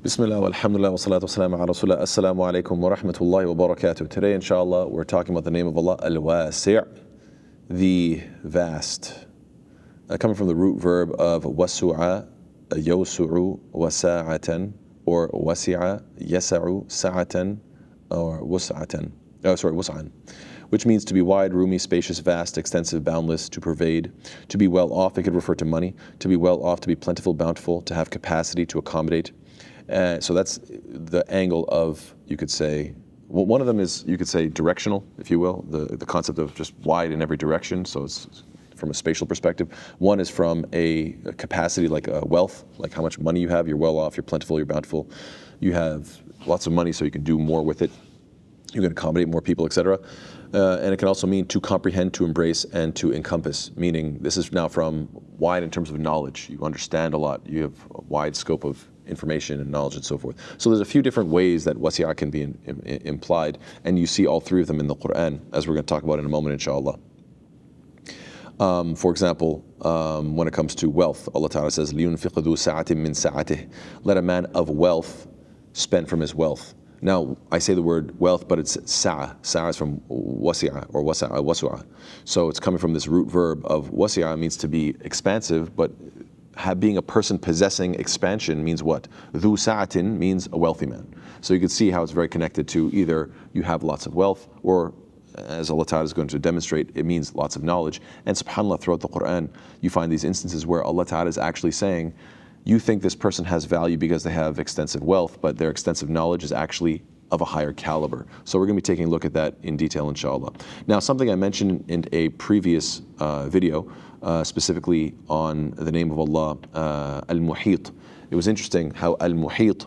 Bismillah, alhamdulillah, wa salatu wa salam ala rasulullah. Assalamu alaikum wa rahmatullahi wa barakatuh. Today, inshallah, we're talking about the name of Allah, Al-Wasi', the vast. Coming from the root verb of wasu'a, yawsu'u, wasa'atan, or wasi'a, yasa'u, sa'atan, or wus'atan. Wus'an. Which means to be wide, roomy, spacious, vast, extensive, boundless, to pervade, to be well off. It could refer to money. To be well off, to be plentiful, bountiful, to have capacity, to accommodate. So that's the angle of, you could say, well, one of them is, you could say, directional, if you will, the concept of just wide in every direction. So it's from a spatial perspective. One is from a capacity, like wealth, like how much money you have. You're well off, you're plentiful, you're bountiful. You have lots of money, so you can do more with it. You can accommodate more people, etc. And it can also mean to comprehend, to embrace, and to encompass, meaning this is now from wide in terms of knowledge. You understand a lot. You have a wide scope of information and knowledge and so forth. So there's a few different ways that wasi'ah can be implied, and you see all three of them in the Quran, as we're going to talk about in a moment, inshallah. For example, when it comes to wealth, Allah Ta'ala says, لِيُنْفِقْ ذُو سَعَةٍ مِّن سَعَتِهِ. Let a man of wealth spend from his wealth. Now, I say the word wealth, but it's sa'a. Sa'a is from wasi'a or wasu'a. So it's coming from this root verb of wasi'a, means to be expansive, but being a person possessing expansion means what? Dhu sa'atin means a wealthy man. So you can see how it's very connected to either you have lots of wealth, or as Allah Ta'ala is going to demonstrate, it means lots of knowledge. And subhanAllah, throughout the Quran, you find these instances where Allah Ta'ala is actually saying, you think this person has value because they have extensive wealth, but their extensive knowledge is actually of a higher caliber. So we're going to be taking a look at that in detail, inshallah. Now, something I mentioned in a previous video, specifically on the name of Allah, Al-Muhit. It was interesting how Al-Muhit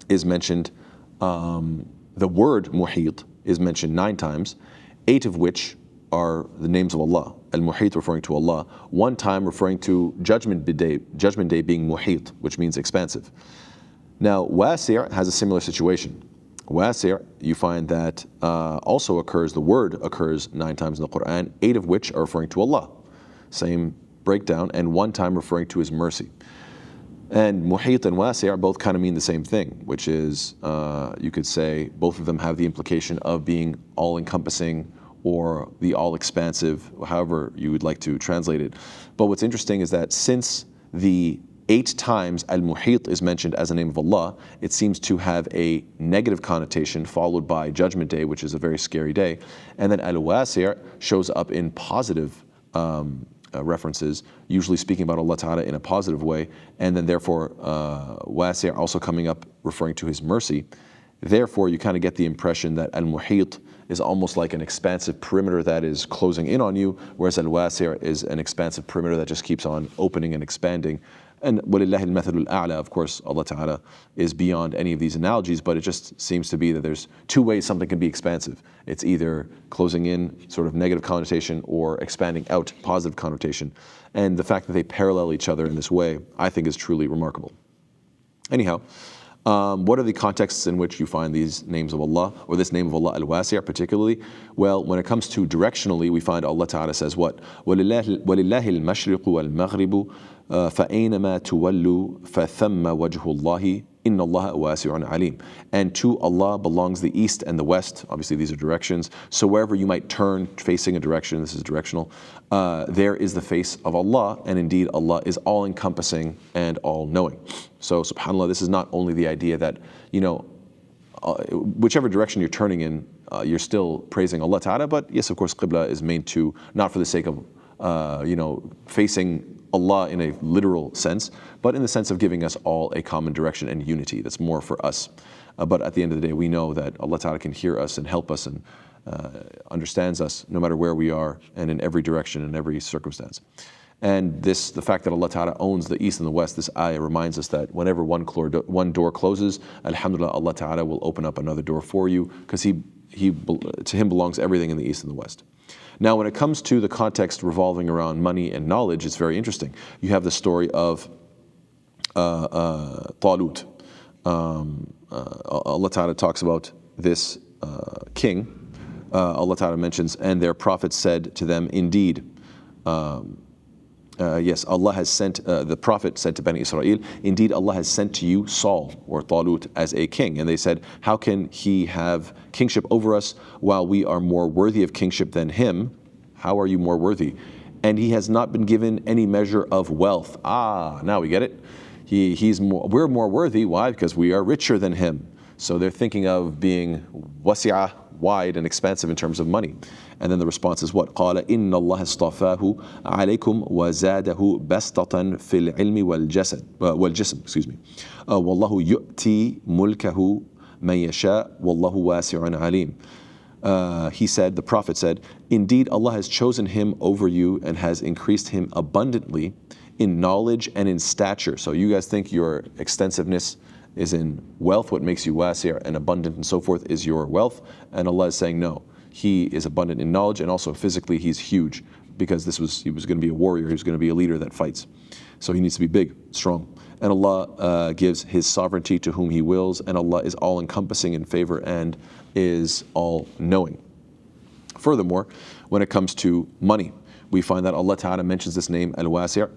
is mentioned, the word Muhit is mentioned 9 times, 8 of which are the names of Allah. Al-Muhit referring to Allah, 1 time referring to Judgment Day being Muhit, which means expansive. Now, Wasi' has a similar situation. Wasi', you find that also occurs, the word occurs 9 times in the Quran, 8 of which are referring to Allah. Same breakdown, and 1 time referring to His mercy. And Muhit and Wasi' both kind of mean the same thing, which is, you could say, both of them have the implication of being all-encompassing or the all-expansive, however you would like to translate it. But what's interesting is that since the 8 times Al-Muhit is mentioned as a name of Allah, it seems to have a negative connotation followed by Judgment Day, which is a very scary day. And then Al-Wasi' shows up in positive references, usually speaking about Allah Ta'ala in a positive way, and then therefore Wasi' also coming up referring to His mercy. Therefore, you kind of get the impression that Al-Muhit is almost like an expansive perimeter that is closing in on you, whereas Al-Wasi' is an expansive perimeter that just keeps on opening and expanding. And وَلِلَّهِ الْمَثَلُ الْأَعْلَى, of course, Allah Ta'ala is beyond any of these analogies, but it just seems to be that there's 2 ways something can be expansive. It's either closing in, sort of negative connotation, or expanding out, positive connotation. And the fact that they parallel each other in this way, I think is truly remarkable. Anyhow, what are the contexts in which you find these names of Allah, or this name of Allah, Al-Wasi' particularly? Well, when it comes to directionally, we find Allah Ta'ala says what? وَلِلَّهِ الْمَشْرِقُ وَالْمَغْرِبُ فَأَيْنَمَا تُوَلُّوا فَثَمَّ وَجْهُ اللَّهِ إِنَّ اللَّهَ وَاسِعٌ عَلِيمٌ. And to Allah belongs the east and the west. Obviously, these are directions. So wherever you might turn facing a direction, this is directional, there is the face of Allah, and indeed Allah is all-encompassing and all-knowing. So subhanAllah, this is not only the idea that, whichever direction you're turning in, you're still praising Allah Ta'ala, but yes, of course, Qibla is made to, not for the sake of, facing Allah in a literal sense, but in the sense of giving us all a common direction and unity. That's more for us. But at the end of the day, we know that Allah Ta'ala can hear us and help us and understands us no matter where we are and in every direction and every circumstance. And the fact that Allah Ta'ala owns the east and the west, this ayah reminds us that whenever one door closes, alhamdulillah, Allah Ta'ala will open up another door for you, because to Him belongs everything in the east and the west. Now, when it comes to the context revolving around money and knowledge, it's very interesting. You have the story of Talut. Allah Ta'ala talks about this king. Allah Ta'ala mentions, and their prophet said to them, indeed, Yes, Allah has sent, the Prophet said to Bani Israel, indeed Allah has sent to you Saul, or Talut, as a king. And they said, how can he have kingship over us while we are more worthy of kingship than him? How are you more worthy? And he has not been given any measure of wealth. Now we get it. We're more worthy. Why? Because we are richer than him. So they're thinking of being wasi'ah, wide and expansive in terms of money. And then the response is what? قال إن الله اصطفاه عليكم وزاده بسطة في العلم والجسم excuse me. والله يؤتي ملكه من يشاء والله واسع عليم. He said, the Prophet said, indeed Allah has chosen him over you and has increased him abundantly in knowledge and in stature. So you guys think your extensiveness is in wealth, what makes you wasi' and abundant and so forth is your wealth. And Allah is saying, no, he is abundant in knowledge and also physically he's huge, because he was going to be a warrior, he was going to be a leader that fights. So he needs to be big, strong. And Allah gives his sovereignty to whom he wills, and Allah is all encompassing in favor and is all knowing. Furthermore, when it comes to money, we find that Allah Ta'ala mentions this name Al-Wasi'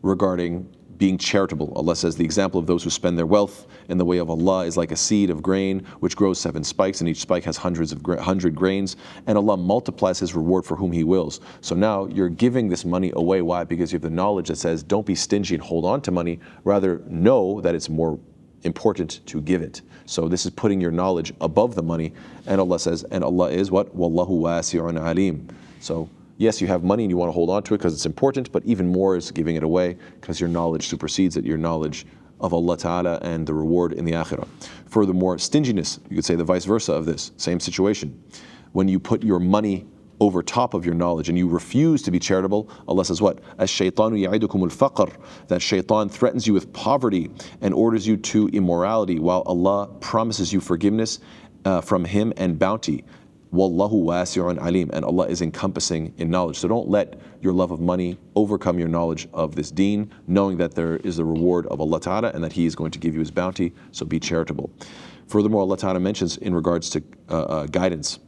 regarding being charitable. Allah says the example of those who spend their wealth in the way of Allah is like a seed of grain which grows 7 spikes, and each spike has 100 grains, and Allah multiplies his reward for whom he wills. So now you're giving this money away. Why? Because you have the knowledge that says don't be stingy and hold on to money, rather know that it's more important to give it. So this is putting your knowledge above the money, and Allah says, and Allah is what? Wallahu wasi'un alim. So yes, you have money and you want to hold on to it because it's important, but even more is giving it away because your knowledge supersedes it, your knowledge of Allah Ta'ala and the reward in the akhirah. Furthermore, stinginess, you could say the vice versa of this, same situation. When you put your money over top of your knowledge and you refuse to be charitable, Allah says what? Ash-shaytanu ya'idukum al-faqr, that shaitan threatens you with poverty and orders you to immorality, while Allah promises you forgiveness from him and bounty. Wallahu wasi'un alim, and Allah is encompassing in knowledge. So don't let your love of money overcome your knowledge of this deen, knowing that there is the reward of Allah Ta'ala and that He is going to give you His bounty, so be charitable. Furthermore, Allah Ta'ala mentions in regards to guidance,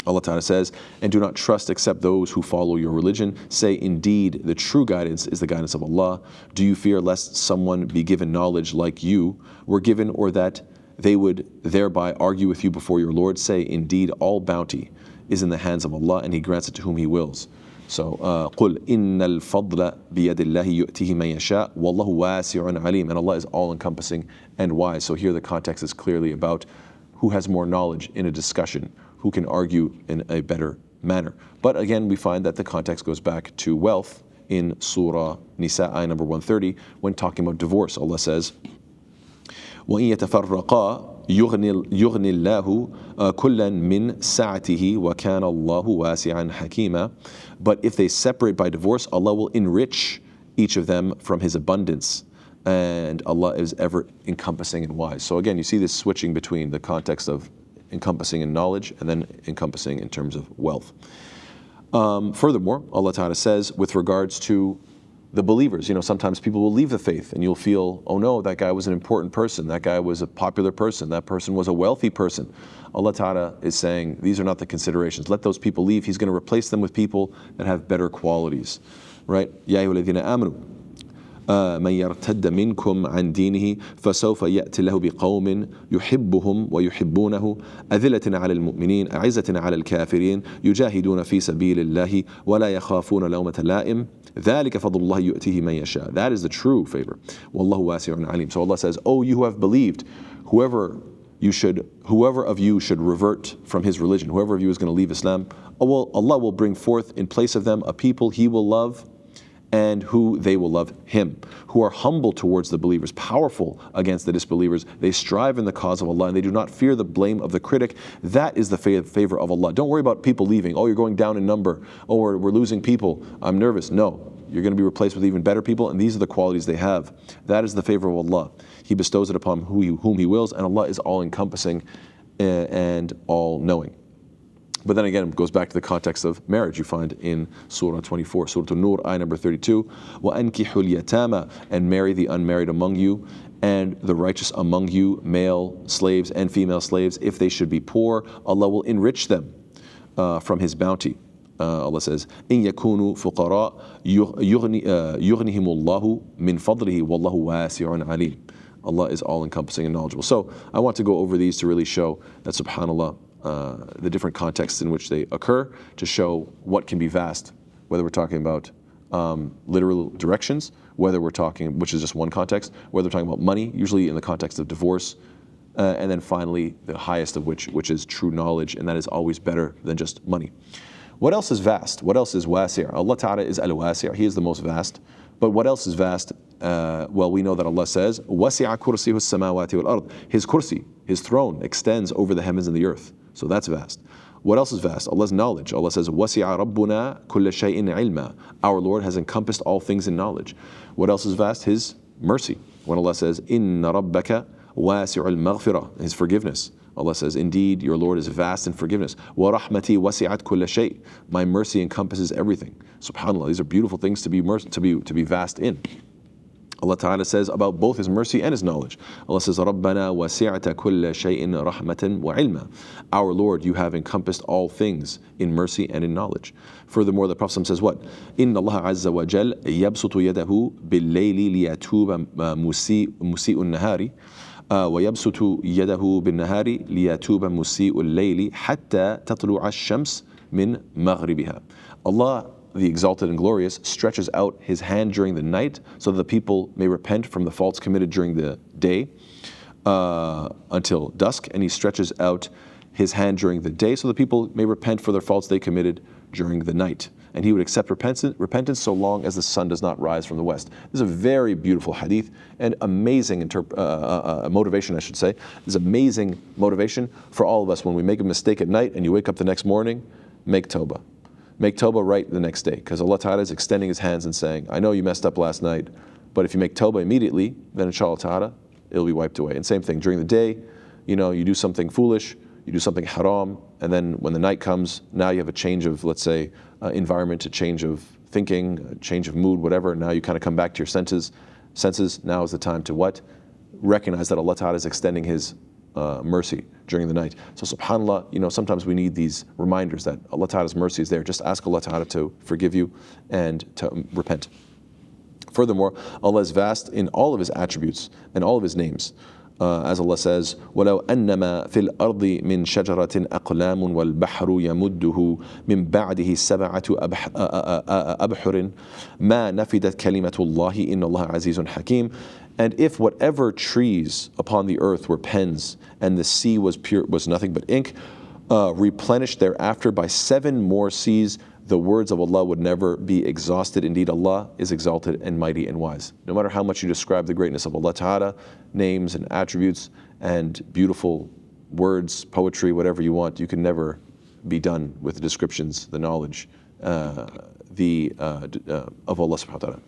Allah Ta'ala says, and do not trust except those who follow your religion. Say, indeed, the true guidance is the guidance of Allah. Do you fear lest someone be given knowledge like you were given, or that they would thereby argue with you before your Lord? Say, indeed, all bounty is in the hands of Allah, and He grants it to whom He wills. So, قُلْ إِنَّ الْفَضْلَ بِيَدِ اللَّهِ يُؤْتِهِ مَن يَشَاءُ وَاللَّهُ وَاسِعٌ عَلِيمٌ, and Allah is all-encompassing and wise. So here the context is clearly about who has more knowledge in a discussion, who can argue in a better manner. But again, we find that the context goes back to wealth in Surah Nisa, ayah number 130, when talking about divorce. Allah says, وَإِن يَتَفَرَّقَا يُغْنِ اللَّهُ كُلًّا مِنْ سَعَتِهِ وَكَانَ اللَّهُ وَاسِعًا حَكِيمًا. But if they separate by divorce, Allah will enrich each of them from His abundance, and Allah is ever encompassing and wise. So again, you see this switching between the context of encompassing in knowledge and then encompassing in terms of wealth. Furthermore, Allah Ta'ala says with regards to the believers, sometimes people will leave the faith and you'll feel, oh no, that guy was an important person, that guy was a popular person, that person was a wealthy person. Allah Ta'ala is saying, these are not the considerations. Let those people leave. He's going to replace them with people that have better qualities. Right? Ya ayyuhalladhina amanu. من يرتد منكم عن دينه فسوف يأتي له بقوم يحبهم ويحبونه أذلة على المؤمنين أعزة على الكافرين يجاهدون في سبيل الله ولا يخافون لومة لائم ذلك فضل الله يؤتيه من يشاء. That is the true favor. والله واسع عليم. So Allah says, oh, you who have believed, whoever of you should revert from his religion, whoever of you is going to leave Islam, Allah will bring forth in place of them a people He will love, and who they will love Him, who are humble towards the believers, powerful against the disbelievers. They strive in the cause of Allah, and they do not fear the blame of the critic. That is the favor of Allah. Don't worry about people leaving. Oh, you're going down in number. Oh, we're losing people. I'm nervous. No, you're going to be replaced with even better people, and these are the qualities they have. That is the favor of Allah. He bestows it upon whom He wills, and Allah is all-encompassing and all-knowing. But then again, it goes back to the context of marriage. You find in Surah 24, Surah An-Nur, ayah number 32, وَأَنْكِحُوا الْيَتَامَى, and marry the unmarried among you, and the righteous among you, male slaves and female slaves, if they should be poor, Allah will enrich them from His bounty. Allah says, "In yakunu fuqara yughnihim Allahu min fadlihi wallahu wasi'un alim." Allah is all-encompassing and knowledgeable. So I want to go over these to really show that, subhanAllah, the different contexts in which they occur, to show what can be vast, whether we're talking about literal directions, whether we're talking, which is just one context, whether we're talking about money, usually in the context of divorce, and then finally the highest of which is true knowledge, and that is always better than just money. What else is vast? What else is wasi'? Allah Ta'ala is Al-Wasi', He is the most vast. But what else is vast? Well, we know that Allah says, وَسِعَ كُرْسِيهُ السَّمَاوَاتِ وَالْأَرْضِ. His kursi, His throne, extends over the heavens and the earth. So that's vast. What else is vast? Allah's knowledge. Allah says, وَسِعَ رَبُّنَا كُلَّ شَيْءٍ عِلْمًا. Our Lord has encompassed all things in knowledge. What else is vast? His mercy. When Allah says, إِنَّ رَبَّكَ وَاسِعُ الْمَغْفِرَةِ. His forgiveness. Allah says, indeed, your Lord is vast in forgiveness. وَرَحْمَتِي وَسِعَتْ كُلَّ شَيْءٍ. My mercy encompasses everything. SubhanAllah, these are beautiful things to be vast in. Allah Ta'ala says about both His mercy and His knowledge. Allah says, رَبَّنَا وَسِعْتَ كُلَّ شَيْءٍ رَحْمَةً وَعِلْمًا. Our Lord, you have encompassed all things in mercy and in knowledge. Furthermore, the Prophet says what? إِنَّ اللَّهَ عَزَّ وَجَلَّ يَبْسُطُ يَدَهُ بِاللَّيْلِ لِيَتُوبَ مُسِيءُ النَّهَارِ ويبسط يده بالنهار ليتوب مسيء الليل حتى تطلع الشمس من مغربها. Allah, the exalted and glorious, stretches out His hand during the night so that the people may repent from the faults committed during the day until dusk, and He stretches out His hand during the day so the people may repent for their faults they committed during the night. And He would accept repentance so long as the sun does not rise from the west. This is a very beautiful hadith and amazing motivation, I should say. This is amazing motivation for all of us. When we make a mistake at night and you wake up the next morning, make tawbah. Make tawbah right the next day, because Allah Ta'ala is extending His hands and saying, I know you messed up last night, but if you make tawbah immediately, then inshallah ta'ala, it'll be wiped away. And same thing, during the day, you do something foolish, you do something haram, and then when the night comes, now you have a change of, let's say, environment, a change of thinking, a change of mood, whatever. Now you kind of come back to your senses. Now is the time to what? Recognize that Allah Ta'ala is extending His mercy during the night. So subhanAllah, sometimes we need these reminders that Allah Ta'ala's mercy is there. Just ask Allah Ta'ala to forgive you and to repent. Furthermore, Allah is vast in all of His attributes and all of His names. As Allah says, وَلَوْ أَنَّمَا فِي الْأَرْضِ مِنْ شَجَرَةٍ أَقْلَامٌ وَالْبَحْرُ يَمُدُّهُ مِنْ بَعْدِهِ سَبْعَةُ أَبْحُرٍ مَا نَفِدَتْ كَلِمَةُ اللَّهِ إِنَّ اللَّهَ عَزِيزٌ حَكِيمٌ. And if whatever trees upon the earth were pens, and the sea was nothing but ink, replenished thereafter by 7 more seas, the words of Allah would never be exhausted. Indeed, Allah is exalted and mighty and wise. No matter how much you describe the greatness of Allah Ta'ala, names and attributes and beautiful words, poetry, whatever you want, you can never be done with the descriptions, the knowledge of Allah Subhanahu wa Ta'ala.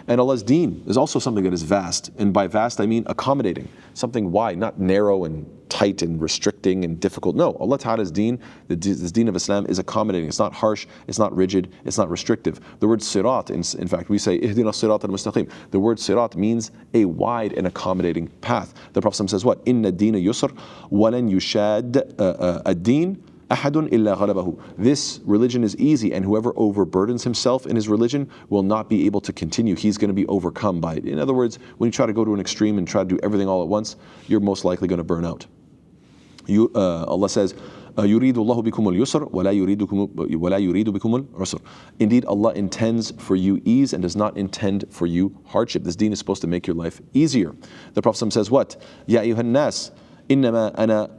And Allah's deen is also something that is vast. And by vast, I mean accommodating. Something wide, not narrow and tight and restricting and difficult. No, Allah Ta'ala's deen, this deen of Islam, is accommodating. It's not harsh, it's not rigid, it's not restrictive. The word sirat, in fact, we say, Ihdina sirat al-mustaqim. The word sirat means a wide and accommodating path. The Prophet says what? Inna dina yusr, walan yushad ad-deen ahadun illa ghalabahu. This religion is easy, and whoever overburdens himself in his religion will not be able to continue. He's going to be overcome by it. In other words, when you try to go to an extreme and try to do everything all at once, you're most likely going to burn out. Allah says, يُرِيدُ اللَّهُ بِكُمُ الْيُسْرَ وَلَا يُرِيدُ بِكُمُ الْعُسْرَ. Indeed, Allah intends for you ease and does not intend for you hardship. This deen is supposed to make your life easier. The Prophet says what? يَا أَيُّهَا النَّاسِ إِنَّمَا أَنَا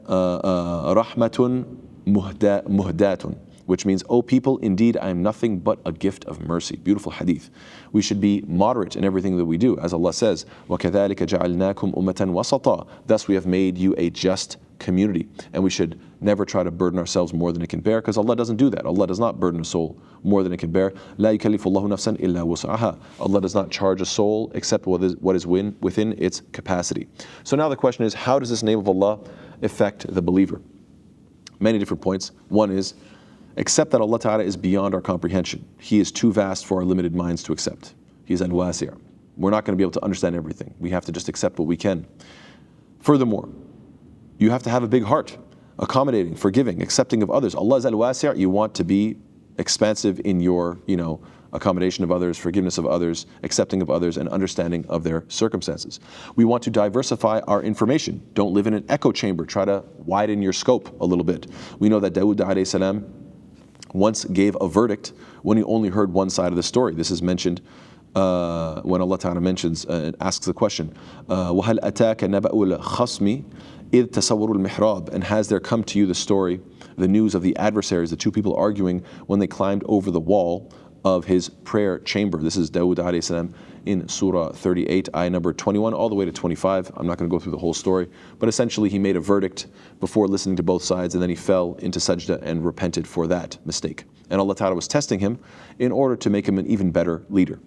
رَحْمَةٌ مُهْدَاتٌ, which means, O people, indeed I am nothing but a gift of mercy. Beautiful hadith. We should be moderate in everything that we do. As Allah says, وَكَذَلِكَ جَعَلْنَاكُمْ أُمَّةً وَسَطًا. Thus we have made you a just community. And we should never try to burden ourselves more than it can bear, because Allah doesn't do that. Allah does not burden a soul more than it can bear. لَا يُكَلِّفُ اللَّهُ نَفْسًا إِلَّا وُسْعَهَا. Allah does not charge a soul except what is within its capacity. So now the question is, how does this name of Allah affect the believer? Many different points. One is, accept that Allah Ta'ala is beyond our comprehension. He is too vast for our limited minds to accept. He is Al-Wasi'. We're not going to be able to understand everything. We have to just accept what we can. Furthermore, you have to have a big heart, accommodating, forgiving, accepting of others. Allah is Al-Wasi'. You want to be expansive in your, accommodation of others, forgiveness of others, accepting of others, and understanding of their circumstances. We want to diversify our information. Don't live in an echo chamber. Try to widen your scope a little bit. We know that Dawood alayhi salam once gave a verdict when he only heard one side of the story. This is mentioned when Allah Ta'ala mentions and asks the question, وَهَلْ أَتَاكَ نَبَأُ الْخَصْمِ إِذْ تَصَوَّرُوا الْمِحْرَابِ, and has there come to you the story, the news of the adversaries, the two people arguing when they climbed over the wall of his prayer chamber. This is Dawood alayhi salam in Surah 38, ayah number 21, all the way to 25. I'm not going to go through the whole story, but essentially he made a verdict before listening to both sides, and then he fell into sajda and repented for that mistake. And Allah Ta'ala was testing him in order to make him an even better leader.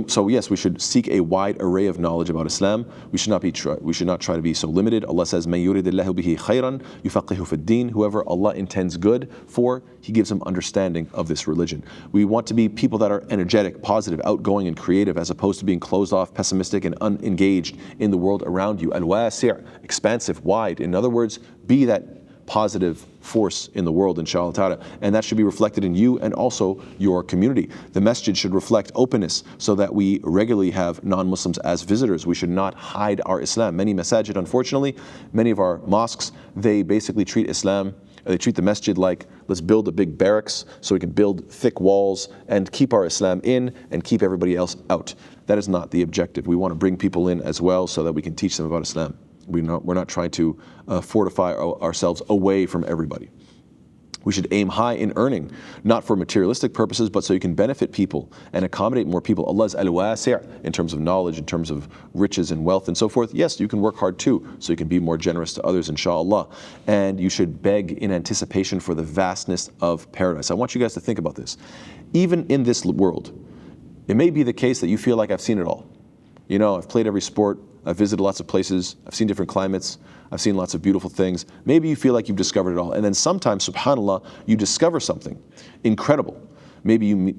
So yes, we should seek a wide array of knowledge about Islam. We should not try to be so limited. Allah says, "Man yuridillahu bihi khayran yufaqihu fid din." Whoever Allah intends good for, He gives him understanding of this religion. We want to be people that are energetic, positive, outgoing, and creative, as opposed to being closed off, pessimistic, and unengaged in the world around you. Al-Wasi', expansive, wide. In other words, be that positive force in the world, inshallah ta'ala, and that should be reflected in you and also your community. The masjid should reflect openness so that we regularly have non-Muslims as visitors. We should not hide our Islam. Many masajid, unfortunately, many of our mosques, they basically treat they treat the masjid like, let's build a big barracks so we can build thick walls and keep our Islam in and keep everybody else out. That is not the objective. We want to bring people in as well so that we can teach them about Islam. We're not trying to fortify ourselves away from everybody. We should aim high in earning, not for materialistic purposes, but so you can benefit people and accommodate more people. Allah is Al-Wasi' in terms of knowledge, in terms of riches and wealth and so forth. Yes, you can work hard too, so you can be more generous to others, inshallah. And you should beg in anticipation for the vastness of paradise. I want you guys to think about this. Even in this world, it may be the case that you feel like I've seen it all. I've played every sport, I've visited lots of places, I've seen different climates, I've seen lots of beautiful things. Maybe you feel like you've discovered it all. And then sometimes, subhanAllah, you discover something incredible. Maybe you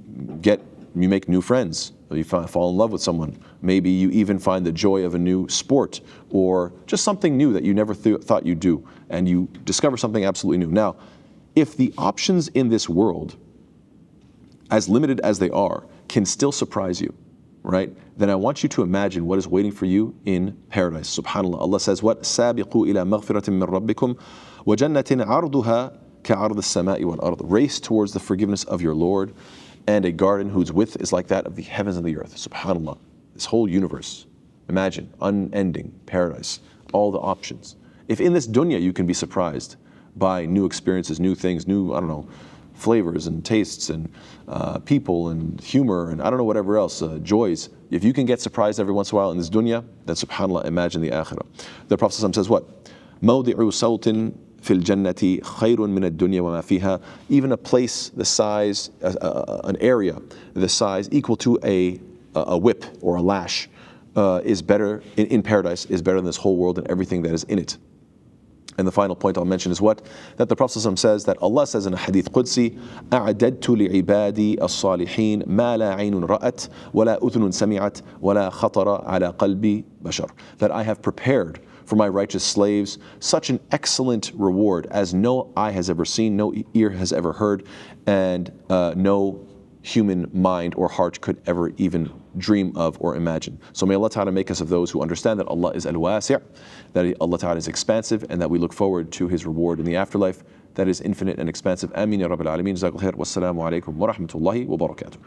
make new friends, or you fall in love with someone. Maybe you even find the joy of a new sport, or just something new that you never thought you'd do, and you discover something absolutely new. Now, if the options in this world, as limited as they are, can still surprise you, right? Then I want you to imagine what is waiting for you in paradise. SubhanAllah. Allah says, what? سَابِقُوا إِلَى مَغْفِرَةٍ مِّن رَبِّكُمْ وَجَنَّةٍ عَرْضُهَا كَعَرْضِ السَّمَاءِ وَالْأَرْضِ. Race towards the forgiveness of your Lord, and a garden whose width is like that of the heavens and the earth. SubhanAllah. This whole universe. Imagine, unending paradise. All the options. If in this dunya you can be surprised by new experiences, new things, new, flavors and tastes and people and humor and whatever else, joys. If you can get surprised every once in a while in this dunya, then subhanAllah, imagine the akhirah. The Prophet says what? مَوْضِعُ صَوْتٍ فِي الْجَنَّةِ خَيْرٌ مِنَ الدُّنْيَا وَمَا فِيهَا. Even a place the size, an area the size equal to a whip or a lash is better, in paradise, is better than this whole world and everything that is in it. And the final point I'll mention is what? That the Prophet ﷺ says that Allah says in a hadith Qudsi, أَعْدَدْتُ لِعِبَادِي الصَّالِحِينَ مَا لَا عَيْنٌ رَأَتْ وَلَا أُذُنٌ سَمِعَتْ وَلَا خَطَرَ عَلَى قَلْبِ بَشَرٍ. That I have prepared for my righteous slaves such an excellent reward as no eye has ever seen, no ear has ever heard, and no human mind or heart could ever even dream of or imagine. So may Allah Ta'ala make us of those who understand that Allah is Al-Wasi', that Allah Ta'ala is expansive, and that we look forward to His reward in the afterlife that is infinite and expansive. Ameen ya Rabbil Alameen. Jazakallahu khair. Wassalamu alaikum wa rahmatullahi wa barakatuh.